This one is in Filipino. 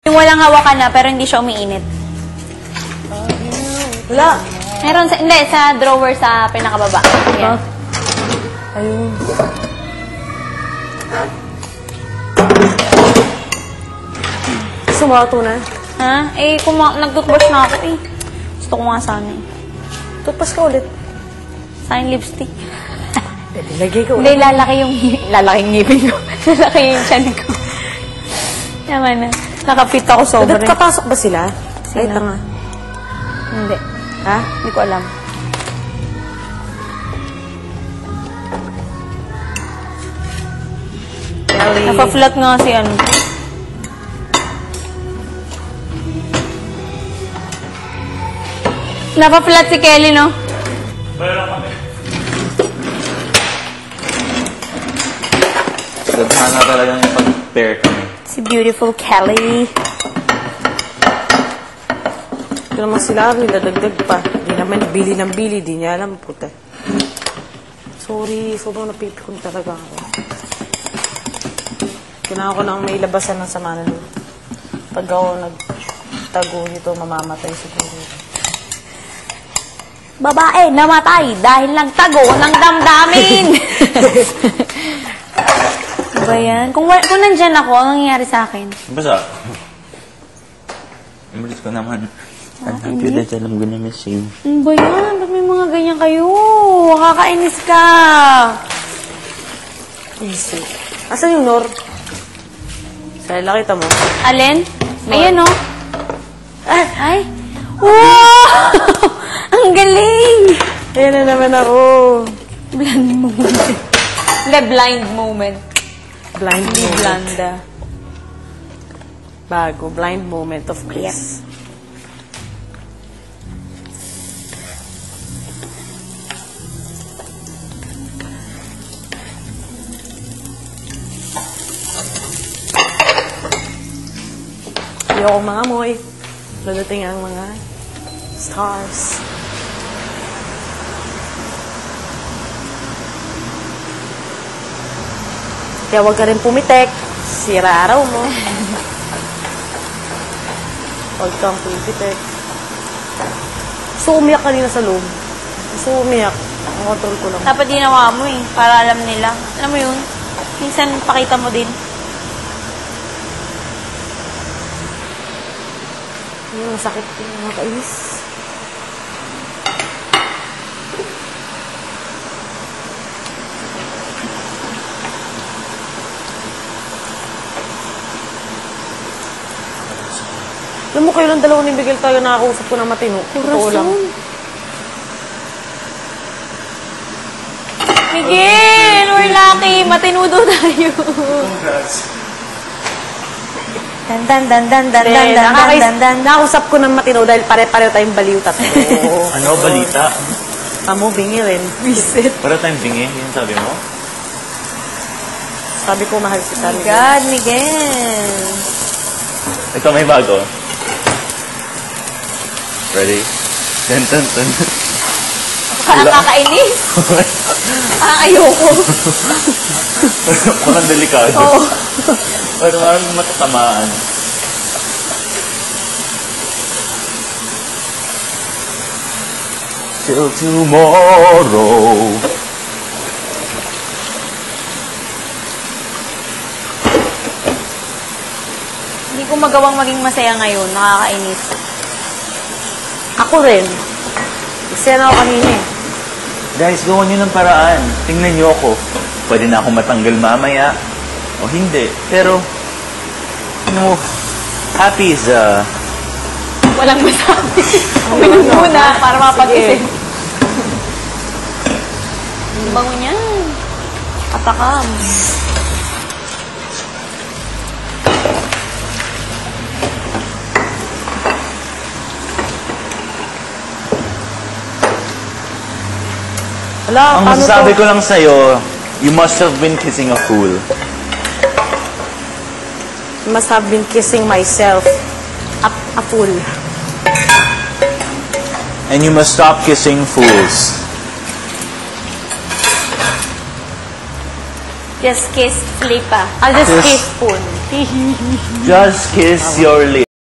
Yung walang hawakan na, pero hindi siya umiinit. Wala. Meron sa, hindi, sa drawer sa pinakababa. Yan. Ayun. Sumato na. Ha? Eh, nag-toothbrush na ako eh. Gusto ko nga sana eh. Toothbrush ka ulit. Sa akin lipstick. Lagay ko. Hindi, lalaki yung ngipin ko. Lalaki yung chan ko. Yaman na. Nakapit ako sobra. Kapasok ba sila? Sino? Ay, tanga. Hindi. Ha? Hindi ko alam. Kelly. Napa-flat nga si ano. Napa-flat si Kelly, no? Sadhana talagang pag-pair kami. Si beautiful Kelly. Ito naman sila, niladagdag pa. Hindi naman bili ng bili, di niya alam, puta. Sorry, sobrang napipikon talaga ako. Kailangan ko nang may labasan ng sama na loob. Pag ako nagtago nito, mamamatay siguro. Babae, namatay dahil lang tago ng damdamin. Ba yan? Kung nandyan ako, anong nangyayari sa akin? Basta. Imulit ko naman. I love you, that alam ko na miss you. Ano ba yan? Ba't may mga ganyan kayo? Kakainis ka. Easy. Asan yung Nor? Sa kita mo. Alin? Ayan, oh. Ay. Wow! Ang galing! Ayan na naman ako. Blind moment. Hindi, blind moment. Blind Hindi moment. blanda. Bago. Blind moment of bliss. Hindi ako mga amoy. Dadating ang mga stars. Kaya huwag ka rin pumitek. Sira araw mo. Huwag kang pumitek. So, umiyak kanina sa loob. So, umiyak. Ang control ko lang. Dapat ginawa mo eh, para alam nila. Alam mo yun? Minsan, pakita mo din. Yung sakit yung nakakainis. Alam mo, kayo lang dalawa ni Miguel tayo nakakausap ko na matino. Totoo lang. Miguel! We're lucky! Matinudo tayo! Dan. Nakausap ko ng matino dahil pare-pareho tayong baliw tatlo. Ano, balita? Tamo, bingi rin. Visit. Para tayong bingi, yun sabi mo? Sabi ko, mahal si Oh Tami. my God, Miguel! Ito may bago. Ready? Dun. Ang kakainis! Ayoko! Parang delikado. Oo. Parang matatamaan. Till tomorrow. Hindi ko magawang maging masaya ngayon. Nakakainis. Ako rin. Kasi na ako kanina eh. Guys, gawan nyo ng paraan. Tingnan nyo ako. Pwede na ako matanggal mamaya. O hindi. Pero, no, happy is, Walang masabi. Uminom muna para mapag-isip. Ang bango niyan. Katakam. Wala, ang paano masasabi to? ko lang sa'yo, you must have been kissing a fool. Must have been kissing myself. A fool. And you must stop kissing fools. Just kiss Flipa. I'll just Kiss. kiss spoon. Just kiss your lips.